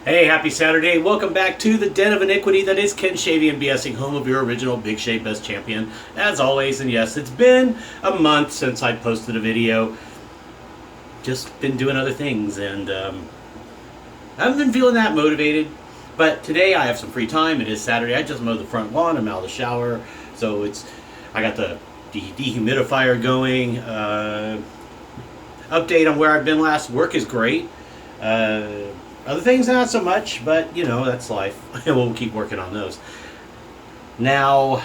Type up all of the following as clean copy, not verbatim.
Hey, happy Saturday. Welcome back to the Den of Iniquity that is Ken Shavy and BSing, home of your original Big Shave Best Champion, as always. And yes, it's been a month since I posted a video. Just been doing other things, and I haven't been feeling that motivated. But today I have some free time. It is Saturday. I just mowed the front lawn. I'm out of the shower. So I got the dehumidifier going. Update on where I've been last. Work is great. Other things, not so much, but you know, that's life. We'll keep working on those. Now,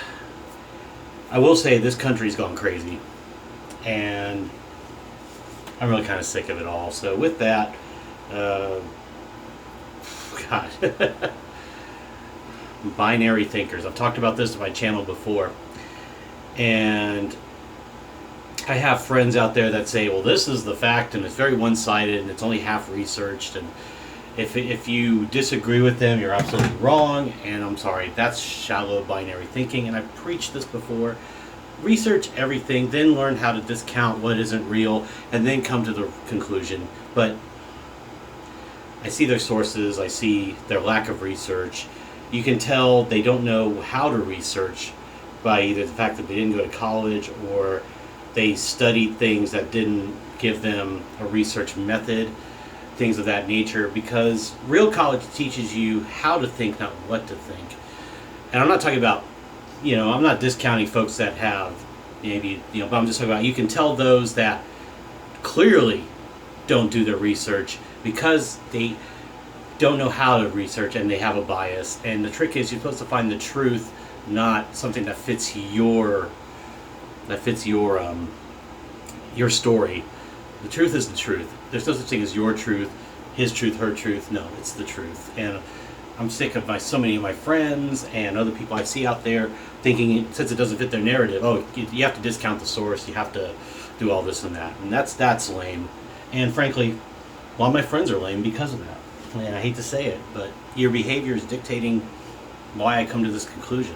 I will say this country's gone crazy, and I'm really kind of sick of it all. So with that, God, binary thinkers. I've talked about this on my channel before, and I have friends out there that say, well, this is the fact, and it's very one-sided, and it's only half researched, and if you disagree with them, you're absolutely wrong, and I'm sorry, that's shallow binary thinking, and I've preached this before. Research everything, then learn how to discount what isn't real, and then come to the conclusion. But I see their sources, I see their lack of research. You can tell they don't know how to research by either the fact that they didn't go to college, or they studied things that didn't give them a research method, things of that nature, because real college teaches you how to think, not what to think. And I'm not talking about, I'm not discounting folks that have maybe, but I'm just talking about, you can tell those that clearly don't do their research because they don't know how to research and they have a bias. And the trick is you're supposed to find the truth, not something that fits your story. The truth is the truth. There's no such thing as your truth, his truth, her truth. No, it's the truth. And I'm sick of so many of my friends and other people I see out there thinking, since it doesn't fit their narrative, oh, you have to discount the source, you have to do all this and that. And that's lame. And frankly, a lot of my friends are lame because of that. And I hate to say it, but your behavior is dictating why I come to this conclusion.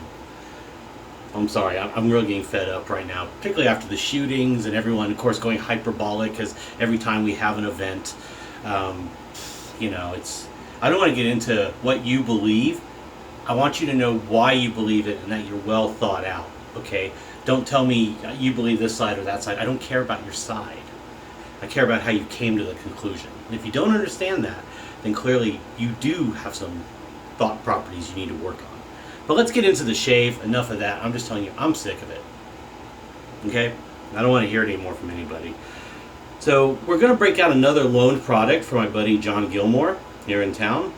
I'm sorry, I'm really getting fed up right now, particularly after the shootings and everyone, of course, going hyperbolic because every time we have an event, I don't want to get into what you believe. I want you to know why you believe it and that you're well thought out, okay? Don't tell me you believe this side or that side. I don't care about your side. I care about how you came to the conclusion. And if you don't understand that, then clearly you do have some thought properties you need to work on. But let's get into the shave. Enough of that. I'm just telling you, I'm sick of it. Okay? I don't want to hear it anymore from anybody. So we're going to break out another loaned product from my buddy John Gilmore here in town.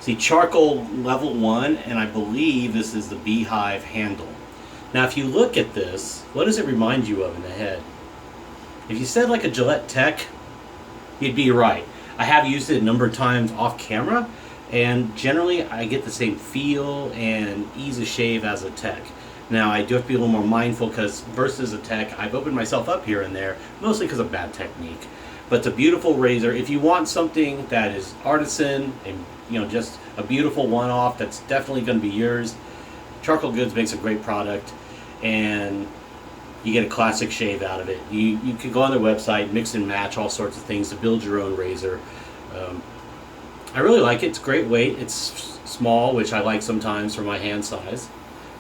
See, charcoal level 1, and I believe this is the beehive handle. Now if you look at this, what does it remind you of in the head? If you said like a Gillette Tech, you'd be right. I have used it a number of times off camera, and generally I get the same feel and ease of shave as a Tech. Now I do have to be a little more mindful because versus a Tech, I've opened myself up here and there, mostly because of bad technique. But it's a beautiful razor. If you want something that is artisan and just a beautiful one-off that's definitely going to be yours, Charcoal Goods makes a great product, and you get a classic shave out of it. You can go on their website, mix and match all sorts of things to build your own razor. I really like it. It's great weight. It's small, which I like sometimes for my hand size.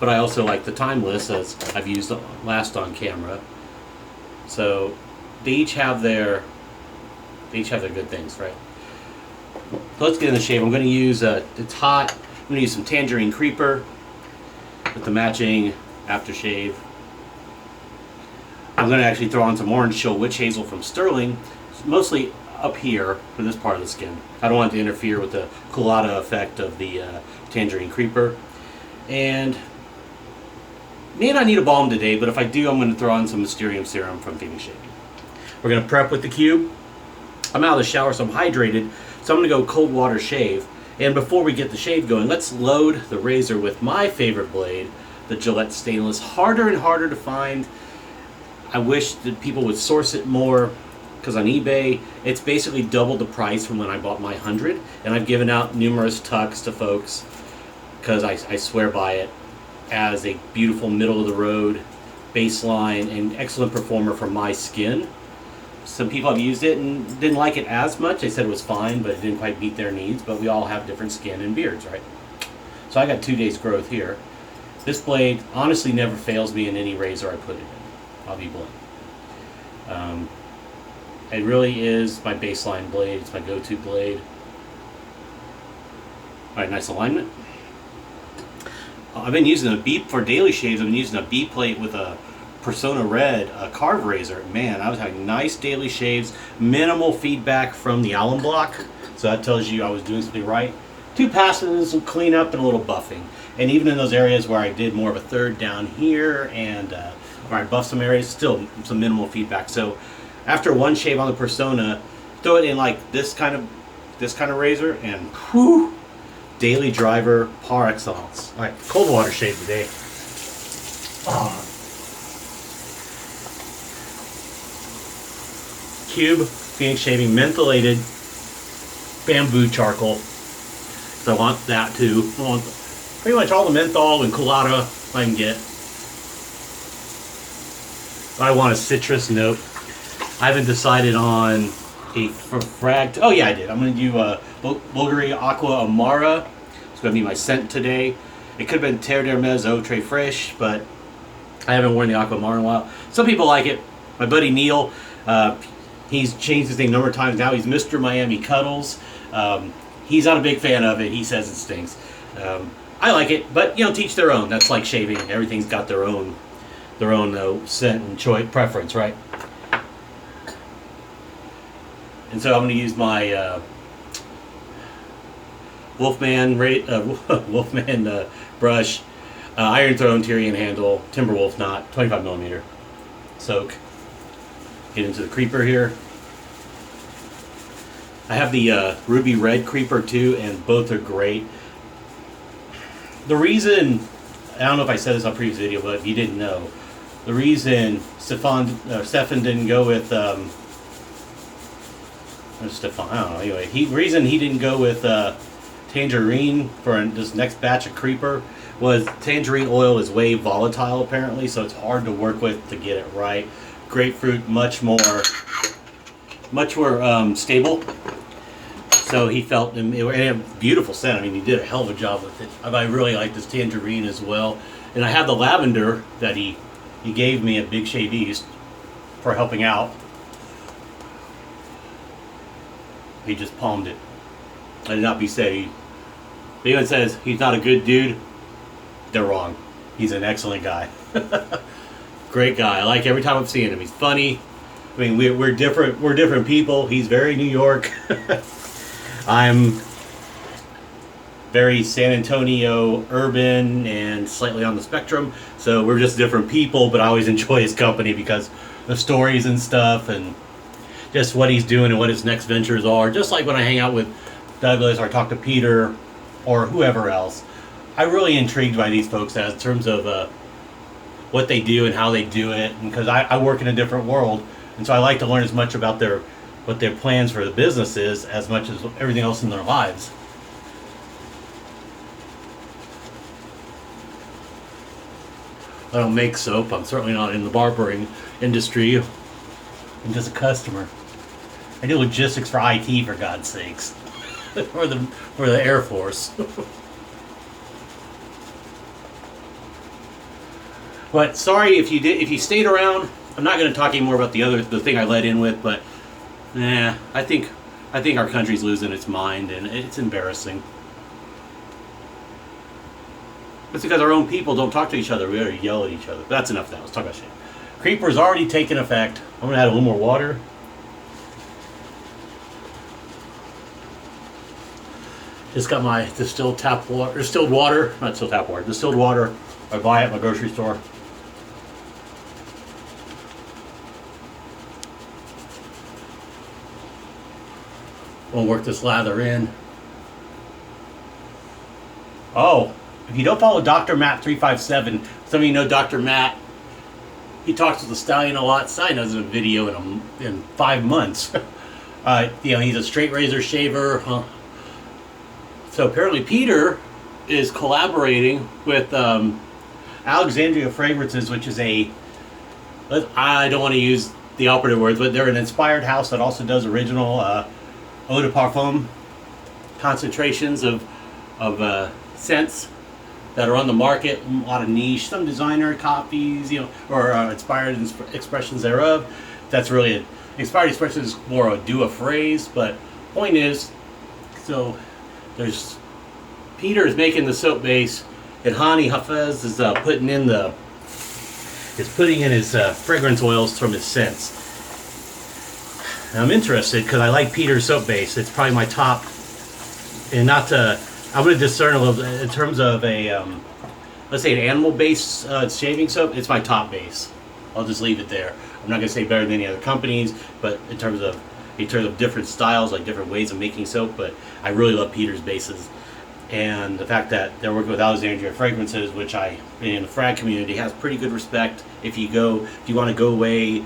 But I also like the timeless, as I've used last on camera. So they each have their good things, right? So let's get in the shave. I'm going to use it's hot. I'm going to use some Tangerine Creeper with the matching aftershave. I'm going to actually throw on some Orange Chill Witch Hazel from Sterling, mostly up here for this part of the skin. I don't want it to interfere with the colada effect of the Tangerine Creeper. And may not need a balm today, but if I do, I'm going to throw on some Mysterium Serum from Phoenix Shaving. We're going to prep with the cube. I'm out of the shower, so I'm hydrated, so I'm going to go cold water shave. And before we get the shave going, let's load the razor with my favorite blade, the Gillette Stainless. Harder and harder to find. I wish that people would source it more, because on eBay, it's basically double the price from when I bought my 100, and I've given out numerous tucks to folks, because I swear by it, as a beautiful middle-of-the-road baseline and excellent performer for my skin. Some people have used it and didn't like it as much. They said it was fine, but it didn't quite meet their needs. But we all have different skin and beards, right? So I got 2 days growth here. This blade honestly never fails me in any razor I put it in. I'll be blunt. It really is my baseline blade. It's my go-to blade. All right, nice alignment. I've been using a B for daily shaves. I've been using a B plate with a Persona Red, a carve razor. Man, I was having nice daily shaves, minimal feedback from the alum block, so that tells you I was doing something right. 2 passes, some cleanup, and a little buffing. And even in those areas where I did more of a third down here and where I buffed some areas, still some minimal feedback. So after 1 shave on the Persona, throw it in like this kind of razor, and whew, daily driver par excellence. All right, cold water shave today. Oh. Cube Phoenix Shaving mentholated bamboo charcoal. So I want that too. I want pretty much all the menthol and colada I can get. I want a citrus note. I haven't decided on a fragged. Oh yeah, I did. I'm going to do Bulgari Aqua Amara. It's going to be my scent today. It could have been Terre d'Hermes Eau Très Fraîche, but I haven't worn the Aqua Amara in a while. Some people like it. My buddy Neil, he's changed his name a number of times now. He's Mr. Miami Cuddles. He's not a big fan of it. He says it stinks. I like it, but you know, teach their own. That's like shaving. Everything's got their own scent and choice preference, right? And so I'm going to use my Wolfman brush, Iron Throne Tyrian handle, Timberwolf knot, 25 millimeter. Soak. Get into the creeper here. I have the ruby red creeper too, and both are great. The reason, I don't know if I said this on a previous video, but if you didn't know, the reason Stefan didn't go with Stefan, I don't know. Anyway, the reason he didn't go with Tangerine for this next batch of creeper was Tangerine oil is way volatile apparently, so it's hard to work with to get it right. Grapefruit much more stable. So he felt it had a beautiful scent. I mean, he did a hell of a job with it. I really like this Tangerine as well. And I have the lavender that he gave me at Big Shave East for helping out. He just palmed it. I did not be said. If anyone says he's not a good dude, they're wrong. He's an excellent guy. Great guy. I like every time I'm seeing him. He's funny. I mean, we're different. We're different people. He's very New York. I'm very San Antonio urban and slightly on the spectrum. So we're just different people, but I always enjoy his company because the stories and stuff and just what he's doing and what his next ventures are. Just like when I hang out with Douglas or talk to Peter or whoever else. I'm really intrigued by these folks in terms of what they do and how they do it. And because I work in a different world, and so I like to learn as much about what their plans for the business is as much as everything else in their lives. I don't make soap. I'm certainly not in the barbering industry. I'm just a customer. I do logistics for IT, for God's sakes, or the Air Force. But sorry if you stayed around. I'm not going to talk anymore about the thing I led in with, but I think our country's losing its mind, and it's embarrassing. It's because our own people don't talk to each other. We gotta yell at each other. But that's enough of that. Let's talk about shit. Creeper's already taken effect. I'm gonna add a little more water. Just got my distilled water I buy at my grocery store. We'll work this lather in. Oh, if you don't follow Dr. Matt 357, some of you know Dr. Matt. He talks with the stallion a lot. Stallion does a video in 5 months. He's a straight razor shaver. So apparently Peter is collaborating with Alexandria Fragrances, which is I don't want to use the operative words, but they're an inspired house that also does original eau de parfum concentrations of scents that are on the market. A lot of niche, some designer copies, or inspired expressions thereof. That's really it. Inspired expression is more a do a phrase, but point is, so there's Peter is making the soap base, and Hani Hafez is putting in his fragrance oils from his scents. And I'm interested because I like Peter's soap base. It's probably my top, and not to. I'm going to discern a little bit in terms of a, let's say an animal-based shaving soap. It's my top base. I'll just leave it there. I'm not going to say better than any other companies, but in terms of different styles, like different ways of making soap. But I really love Peter's bases, and the fact that they're working with Alexandria Fragrances, which in the frag community has pretty good respect. If you want to go away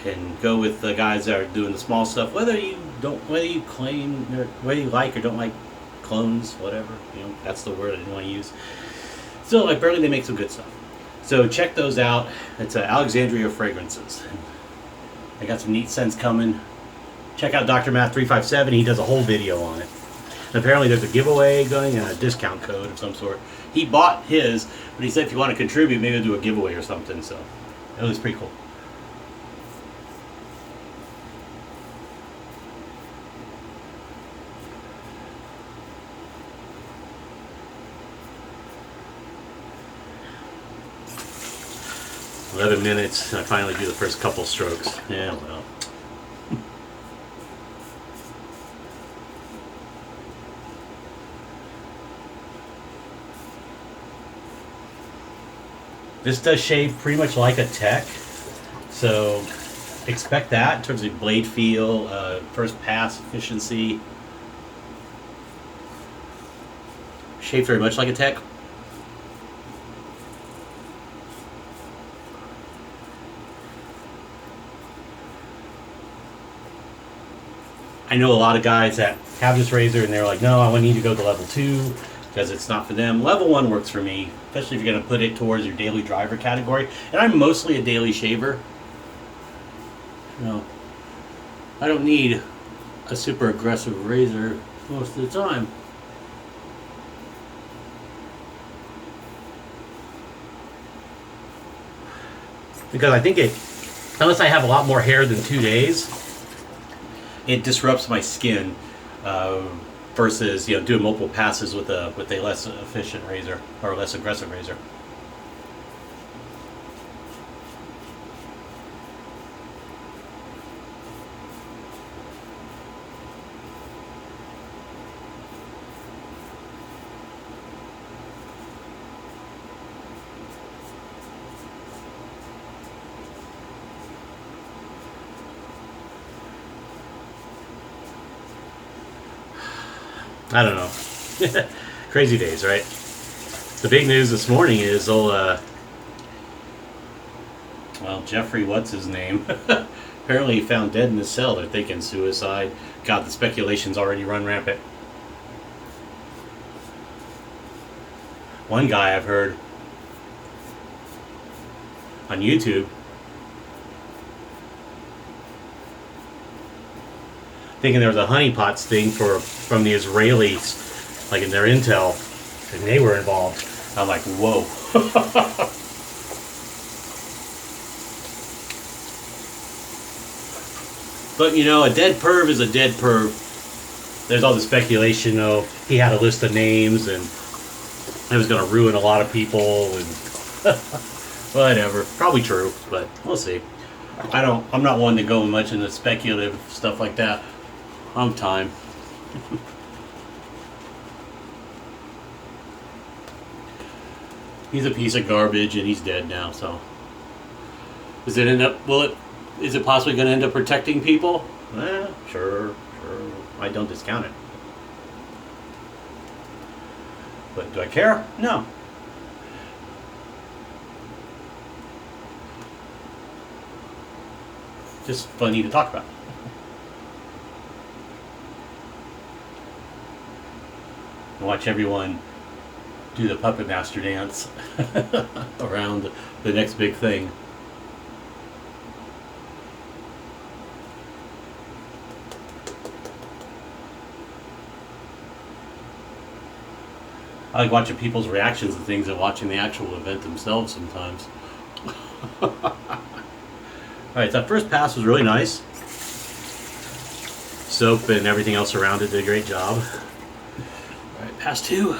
and go with the guys that are doing the small stuff, whether you like or don't like clones, whatever, that's the word I didn't want to use. Still, apparently they make some good stuff. So check those out. It's Alexandria Fragrances. I got some neat scents coming. Check out Dr. Math 357. He does a whole video on it. And apparently there's a giveaway going and a discount code of some sort. He bought his, but he said if you want to contribute, maybe we'll do a giveaway or something. So it was pretty cool. "11 minutes, and I finally do the first couple strokes." Yeah, well. This does shave pretty much like a tech, so expect that in terms of blade feel, first pass efficiency. Shave very much like a tech. I know a lot of guys that have this razor and they're like, no, I need to go to level 2 because it's not for them. Level 1 works for me, especially if you're going to put it towards your daily driver category. And I'm mostly a daily shaver. I don't need a super aggressive razor most of the time. Because I think unless I have a lot more hair than 2 days, it disrupts my skin versus doing multiple passes with a less efficient razor or less aggressive razor. I don't know. Crazy days, right? The big news this morning is Jeffrey, what's his name? Apparently he found dead in his cell. They're thinking suicide. God, the speculation's already run rampant. One guy I've heard on YouTube thinking there was a honeypots thing from the Israelis, like in their intel, and they were involved. I'm like, whoa. But a dead perv is a dead perv. There's all the speculation, he had a list of names and it was going to ruin a lot of people and whatever. Probably true, but we'll see. I'm not one to go much into speculative stuff like that. I'm time. He's a piece of garbage and he's dead now, so. Is it possibly going to end up protecting people? Sure. I don't discount it. But do I care? No. Just funny to talk about. And watch everyone do the puppet master dance around the next big thing. I like watching people's reactions to things and watching the actual event themselves sometimes. Alright, that first pass was really nice. Soap and everything else around it did a great job. Alright, pass 2.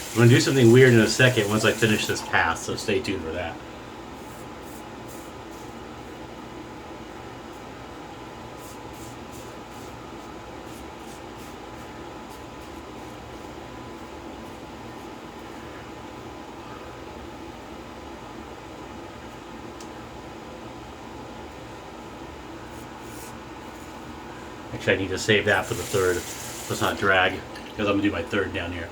I'm going to do something weird in a second once I finish this pass, so stay tuned for that. Actually, I need to save that for the third. Let's not drag, because I'm going to do my third down here.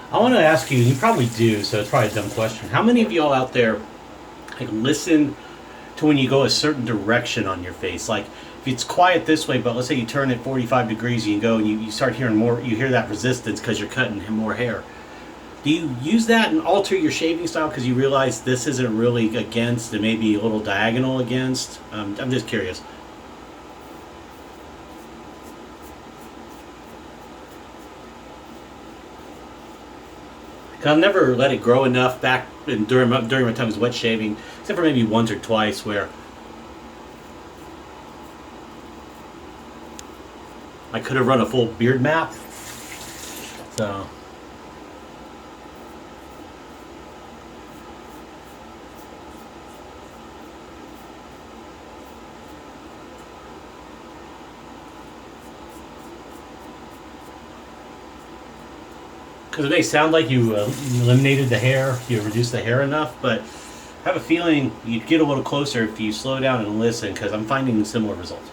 I want to ask you, and you probably do, so it's probably a dumb question. How many of y'all out there like listen to when you go a certain direction on your face? Like if it's quiet this way, but let's say you turn it 45 degrees and you go and you start hearing more, you hear that resistance because you're cutting more hair. Do you use that and alter your shaving style because you realize this isn't really against and maybe a little diagonal against? I'm just curious. I've never let it grow enough back during my time as wet shaving, except for maybe once or twice where I could have run a full beard map. So, because it may sound like you eliminated the hair, you reduced the hair enough, but I have a feeling you'd get a little closer if you slow down and listen, because I'm finding similar results.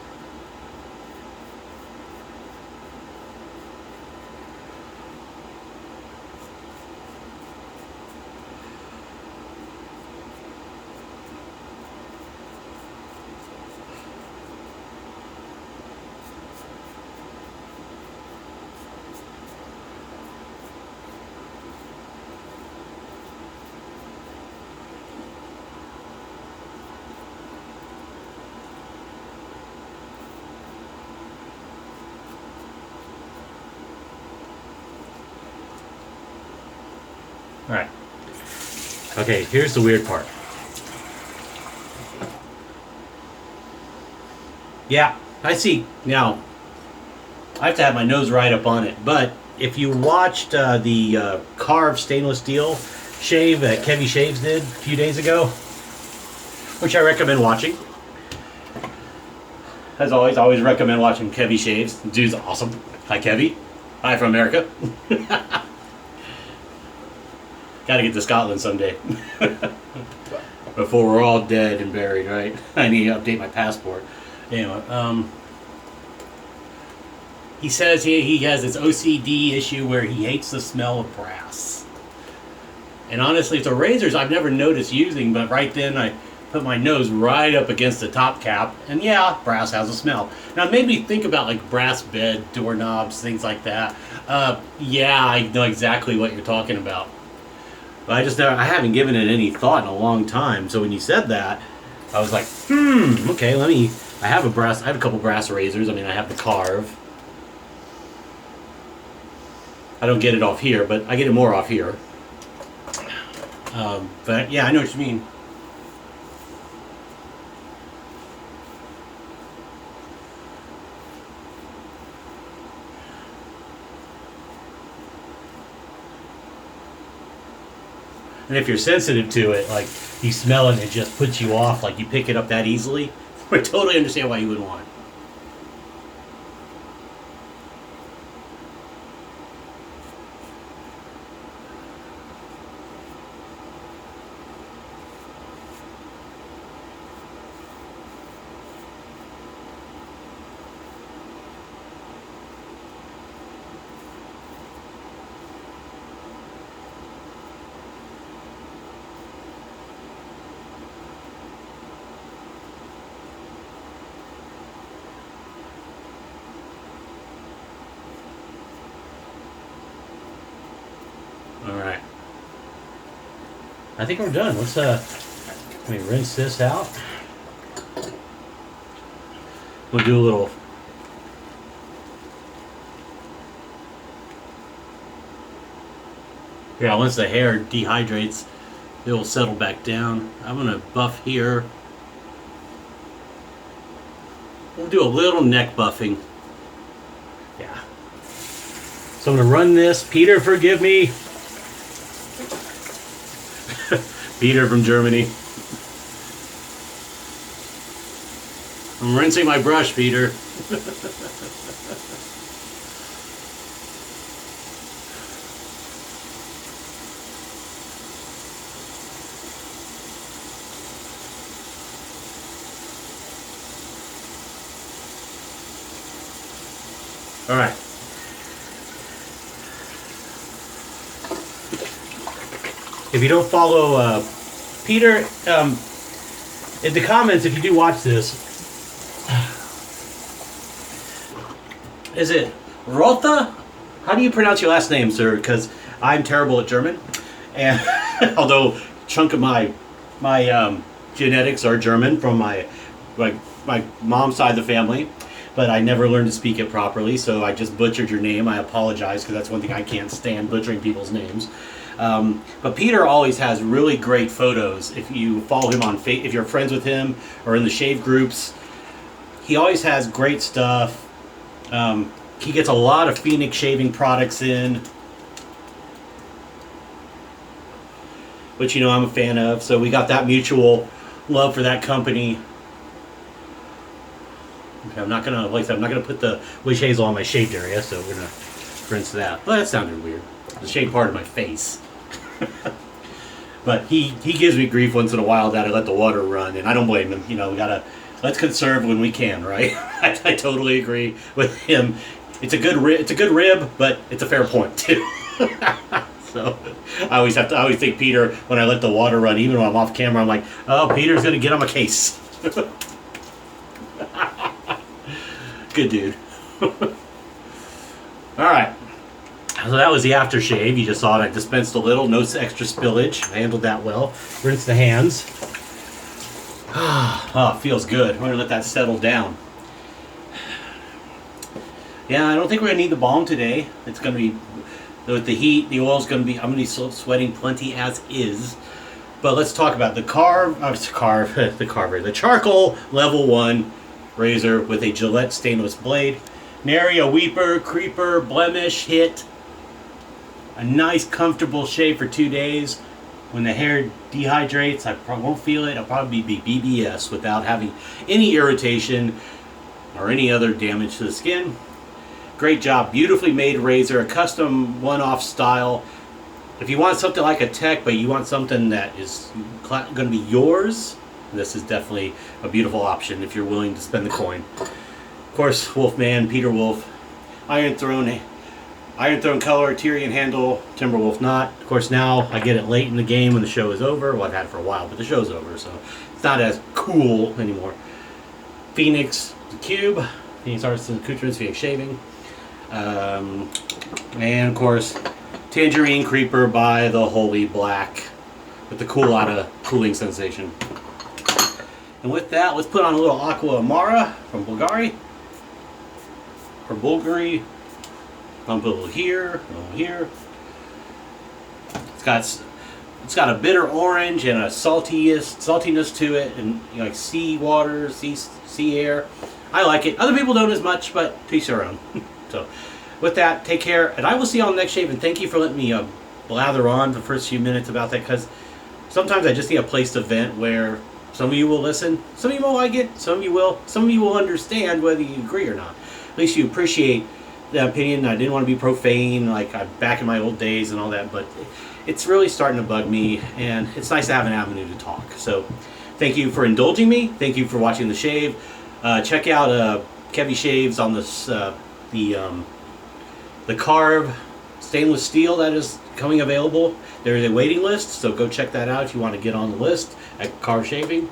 Alright. Okay, here's the weird part. Yeah, I see. Now, I have to have my nose right up on it, but if you watched the carved stainless steel shave that Kevy Shaves did a few days ago, which I recommend watching. As always, I always recommend watching Kevy Shaves. The dude's awesome. Hi, Kevy. Hi from America. Got to get to Scotland someday. Before we're all dead and buried, right? I need to update my passport. Anyway, he says he has this OCD issue where he hates the smell of brass. And honestly, it's a razors I've never noticed using, but right then I put my nose right up against the top cap, and yeah, brass has a smell. Now, it made me think about like brass bed, doorknobs, things like that. Yeah, I know exactly what you're talking about. But I haven't given it any thought in a long time. So when you said that, I was like, okay, I have a couple brass razors. I mean, I have the carve. I don't get it off here, but I get it more off here. But yeah, I know what you mean. And if you're sensitive to it, like you smell it and it just puts you off, like you pick it up that easily, I totally understand why you wouldn't want it. All right. I think we're done. Let's let me rinse this out. We'll do a little. Yeah, once the hair dehydrates, it will settle back down. I'm gonna buff here. We'll do a little neck buffing. Yeah. So I'm gonna run this. Peter, forgive me. Peter from Germany. I'm rinsing my brush, Peter. All right. If you don't follow Peter, in the comments, if you do watch this, is it Rotha? How do you pronounce your last name, sir? Because I'm terrible at German, and although a chunk of my genetics are German from my mom's side of the family, but I never learned to speak it properly, so I just butchered your name. I apologize, because that's one thing I can't stand, butchering people's names. But Peter always has really great photos. If you follow him on if you're friends with him or in the shave groups, he always has great stuff. He gets a lot of Phoenix shaving products in, which I'm a fan of. So we got that mutual love for that company. Okay, I'm not gonna put the witch hazel on my shaved area, so we're gonna rinse that. Well, that sounded weird. The shaved part of my face. But he gives me grief once in a while that I let the water run, and I don't blame him. We let's conserve when we can, right? I totally agree with him. It's a good rib, but it's a fair point too. So I always think Peter, when I let the water run, even when I'm off camera, I'm like, oh, Peter's gonna get on my case. Good dude. All right. So that was the aftershave. You just saw it. I dispensed a little, no extra spillage. I handled that well. Rinse the hands. Oh, it feels good. We're gonna let that settle down. Yeah, I don't think we're gonna need the balm today. It's gonna be with the heat. The oil's gonna be. I'm gonna be sweating plenty as is. But let's talk about the the charcoal level 1 razor with a Gillette stainless blade. Nary a weeper, creeper, blemish hit. A nice, comfortable shave for 2 days. When the hair dehydrates, I probably won't feel it. I'll probably be BBS without having any irritation or any other damage to the skin. Great job. Beautifully made razor. A custom one-off style. If you want something like a tech, but you want something that is going to be yours, this is definitely a beautiful option if you're willing to spend the coin. Of course, Wolfman, Peter Wolf, Iron Throne color, Tyrian handle, Timberwolf knot. Of course, now I get it late in the game when the show is over. Well, I've had it for a while, but the show's over, so it's not as cool anymore. Phoenix, the cube, Phoenix Arts and Accoutrements, Phoenix Shaving. And of course, Tangerine Creeper by the Holy Black with the cooling sensation. And with that, let's put on a little Aqua Amara from Bulgari. Or Bulgari. Pump a little here, a little here. It's got a bitter orange and a saltiness to it, and like sea water, sea air. I like it. Other people don't as much, but to each their own. So, with that, take care, and I will see you on the next shave. And thank you for letting me blather on the first few minutes about that, because sometimes I just need a place to vent where some of you will listen, some of you won't like it, some of you will understand whether you agree or not. At least you appreciate the opinion. I didn't want to be profane like I'm back in my old days and all that, but it's really starting to bug me, and it's nice to have an avenue to talk. So thank you for indulging me. Thank you for watching the shave. Check out Kevy Shaves on this the carve stainless steel that is coming available. There is a waiting list, so go check that out if you want to get on the list at Carve Shaving.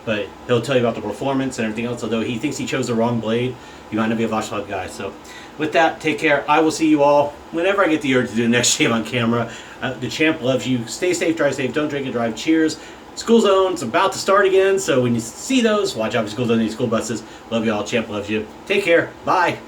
but he'll tell you about the performance and everything else. Although he thinks he chose the wrong blade, he might not be a Vashon guy. So, with that, take care. I will see you all whenever I get the urge to do the next shave on camera. The champ loves you. Stay safe, drive safe. Don't drink and drive. Cheers. School zone's about to start again, so when you see those, watch out for school zone and school buses. Love you all. Champ loves you. Take care. Bye.